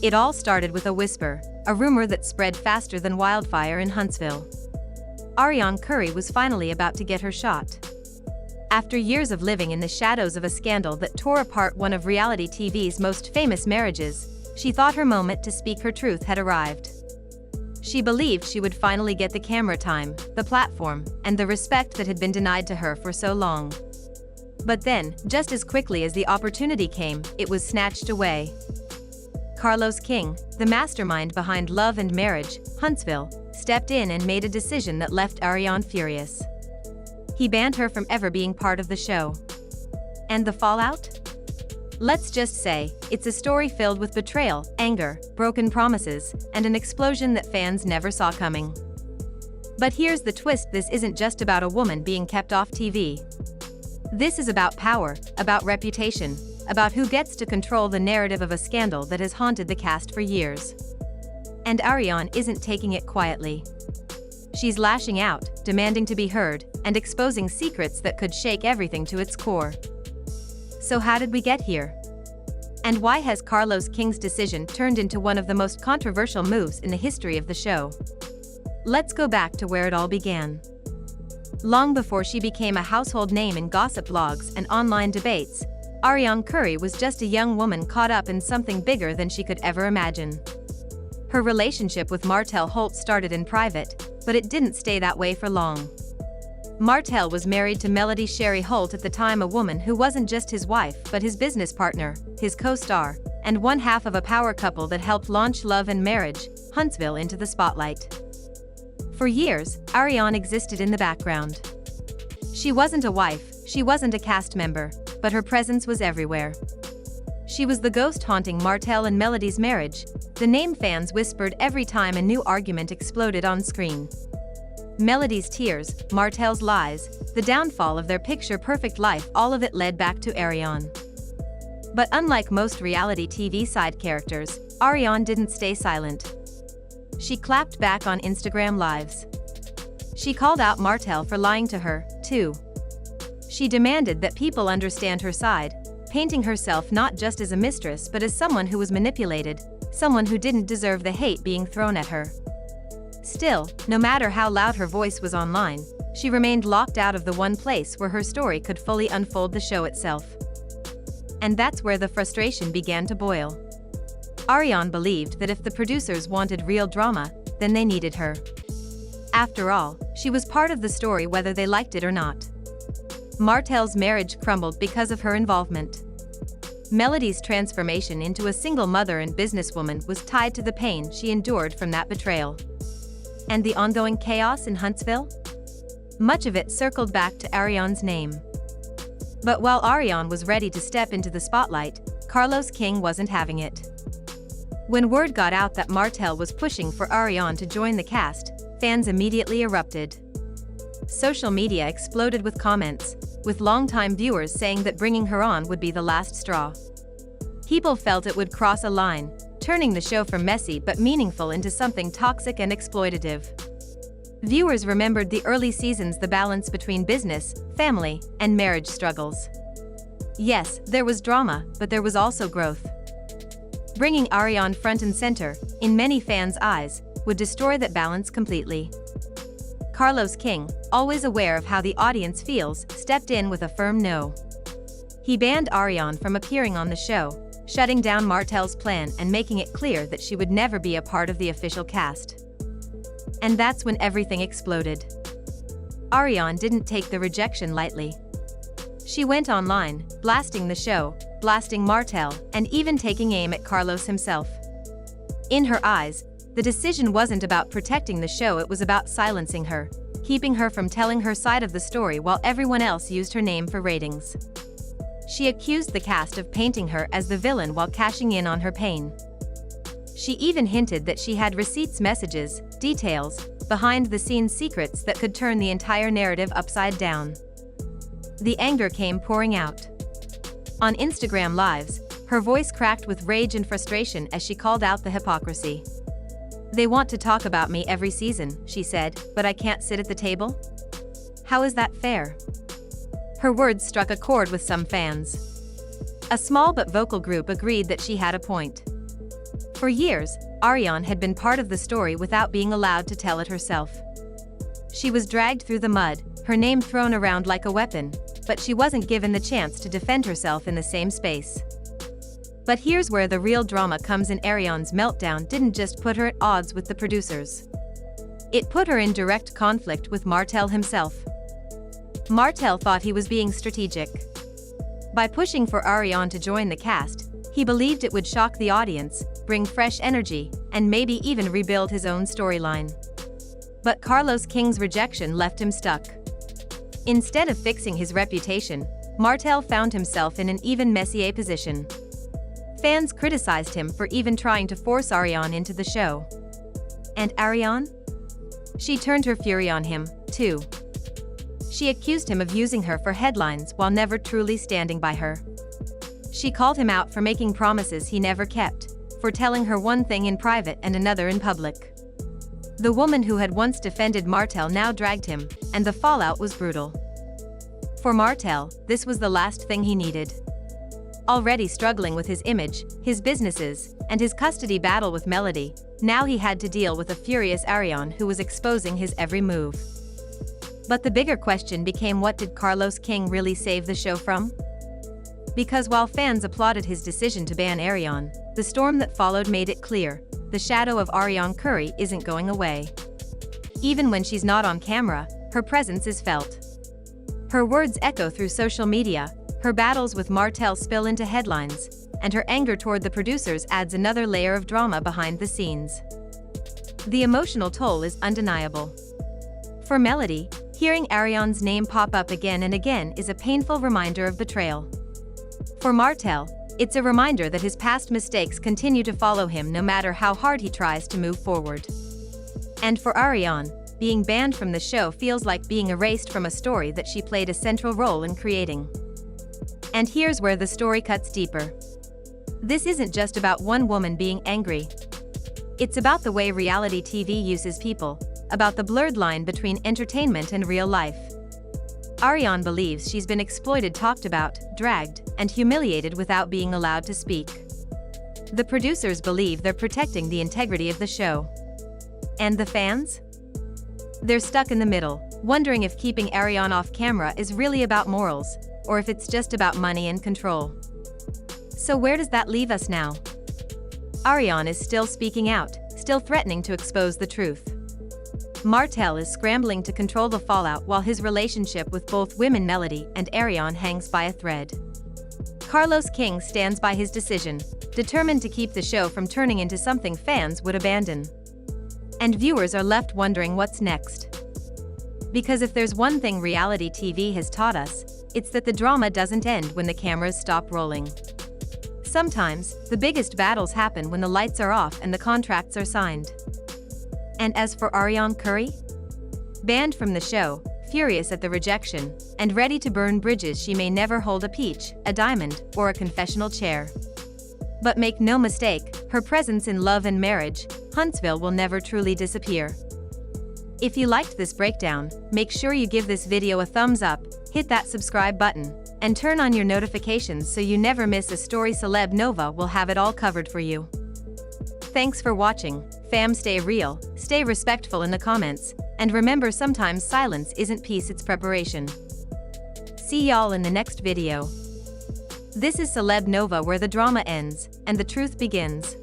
It all started with a whisper, a rumor that spread faster than wildfire in Huntsville. Ariane Curry was finally about to get her shot. After years of living in the shadows of a scandal that tore apart one of reality TV's most famous marriages, she thought her moment to speak her truth had arrived. She believed she would finally get the camera time, the platform, and the respect that had been denied to her for so long. But then, just as quickly as the opportunity came, it was snatched away. Carlos King, the mastermind behind Love and Marriage, Huntsville, stepped in and made a decision that left Ariane furious. He banned her from ever being part of the show. And the fallout? Let's just say, it's a story filled with betrayal, anger, broken promises, and an explosion that fans never saw coming. But here's the twist: this isn't just about a woman being kept off TV. This is about power, about reputation, about who gets to control the narrative of a scandal that has haunted the cast for years. And Ariane isn't taking it quietly. She's lashing out, demanding to be heard, and exposing secrets that could shake everything to its core. So how did we get here? And why has Carlos King's decision turned into one of the most controversial moves in the history of the show? Let's go back to where it all began. Long before she became a household name in gossip blogs and online debates, Ariane Curry was just a young woman caught up in something bigger than she could ever imagine. Her relationship with Martell Holt started in private, but it didn't stay that way for long. Martell was married to Melody Sherry Holt, at the time a woman who wasn't just his wife but his business partner, his co-star, and one half of a power couple that helped launch Love and Marriage, Huntsville, into the spotlight. For years, Ariane existed in the background. She wasn't a wife, she wasn't a cast member, but her presence was everywhere. She was the ghost haunting Martell and Melody's marriage, the name fans whispered every time a new argument exploded on screen. Melody's tears, Martell's lies, the downfall of their picture-perfect life, all of it led back to Ariane. But unlike most reality TV side characters, Ariane didn't stay silent. She clapped back on Instagram Lives. She called out Martell for lying to her, too. She demanded that people understand her side, painting herself not just as a mistress but as someone who was manipulated, someone who didn't deserve the hate being thrown at her. Still, no matter how loud her voice was online, she remained locked out of the one place where her story could fully unfold: the show itself. And that's where the frustration began to boil. Ariane believed that if the producers wanted real drama, then they needed her. After all, she was part of the story whether they liked it or not. Martell's marriage crumbled because of her involvement. Melody's transformation into a single mother and businesswoman was tied to the pain she endured from that betrayal. And the ongoing chaos in Huntsville? Much of it circled back to Ariane's name. But while Ariane was ready to step into the spotlight, Carlos King wasn't having it. When word got out that Martell was pushing for Ariane to join the cast, fans immediately erupted. Social media exploded with comments, with longtime viewers saying that bringing her on would be the last straw. People felt it would cross a line, turning the show from messy but meaningful into something toxic and exploitative. Viewers remembered the early seasons, the balance between business, family, and marriage struggles. Yes, there was drama, but there was also growth. Bringing Ariane front and center, in many fans' eyes, would destroy that balance completely. Carlos King, always aware of how the audience feels, stepped in with a firm no. He banned Ariane from appearing on the show, shutting down Martell's plan and making it clear that she would never be a part of the official cast. And that's when everything exploded. Ariane didn't take the rejection lightly. She went online, blasting the show, blasting Martell, and even taking aim at Carlos himself. In her eyes, the decision wasn't about protecting the show, it was about silencing her, keeping her from telling her side of the story while everyone else used her name for ratings. She accused the cast of painting her as the villain while cashing in on her pain. She even hinted that she had receipts, messages, details, behind-the-scenes secrets that could turn the entire narrative upside down. The anger came pouring out. On Instagram Lives, her voice cracked with rage and frustration as she called out the hypocrisy. "They want to talk about me every season," she said, "but I can't sit at the table? How is that fair?" Her words struck a chord with some fans. A small but vocal group agreed that she had a point. For years, Ariane had been part of the story without being allowed to tell it herself. She was dragged through the mud, her name thrown around like a weapon, but she wasn't given the chance to defend herself in the same space. But here's where the real drama comes in. Ariane's meltdown didn't just put her at odds with the producers. It put her in direct conflict with Martell himself. Martell thought he was being strategic. By pushing for Ariane to join the cast, he believed it would shock the audience, bring fresh energy, and maybe even rebuild his own storyline. But Carlos King's rejection left him stuck. Instead of fixing his reputation, Martell found himself in an even messier position. Fans criticized him for even trying to force Ariane into the show. And Ariane? She turned her fury on him, too. She accused him of using her for headlines while never truly standing by her. She called him out for making promises he never kept, for telling her one thing in private and another in public. The woman who had once defended Martell now dragged him, and the fallout was brutal. For Martell, this was the last thing he needed. Already struggling with his image, his businesses, and his custody battle with Melody, now he had to deal with a furious Ariane who was exposing his every move. But the bigger question became, what did Carlos King really save the show from? Because while fans applauded his decision to ban Ariane, the storm that followed made it clear, the shadow of Ariane Curry isn't going away. Even when she's not on camera, her presence is felt. Her words echo through social media, her battles with Martell spill into headlines, and her anger toward the producers adds another layer of drama behind the scenes. The emotional toll is undeniable. For Melody, hearing Ariane's name pop up again and again is a painful reminder of betrayal. For Martell, it's a reminder that his past mistakes continue to follow him no matter how hard he tries to move forward. And for Ariane, being banned from the show feels like being erased from a story that she played a central role in creating. And here's where the story cuts deeper. This isn't just about one woman being angry. It's about the way reality TV uses people, about the blurred line between entertainment and real life. Ariane believes she's been exploited, talked about, dragged, and humiliated without being allowed to speak. The producers believe they're protecting the integrity of the show. And the fans? They're stuck in the middle, wondering if keeping Ariane off camera is really about morals, or if it's just about money and control. So where does that leave us now? Ariane is still speaking out, still threatening to expose the truth. Martell is scrambling to control the fallout while his relationship with both women Melody and Ariane hangs by a thread. Carlos King stands by his decision, determined to keep the show from turning into something fans would abandon. And viewers are left wondering what's next. Because if there's one thing reality TV has taught us, it's that the drama doesn't end when the cameras stop rolling. Sometimes, the biggest battles happen when the lights are off and the contracts are signed. And as for Ariane Curry? Banned from the show, furious at the rejection, and ready to burn bridges, she may never hold a peach, a diamond, or a confessional chair. But make no mistake, her presence in Love and Marriage, Huntsville will never truly disappear. If you liked this breakdown, make sure you give this video a thumbs up, hit that subscribe button, and turn on your notifications so you never miss a story. Celeb Nova will have it all covered for you. Thanks for watching, fam. Stay real, stay respectful in the comments, and remember, sometimes silence isn't peace, it's preparation. See y'all in the next video. This is Celeb Nova, where the drama ends and the truth begins.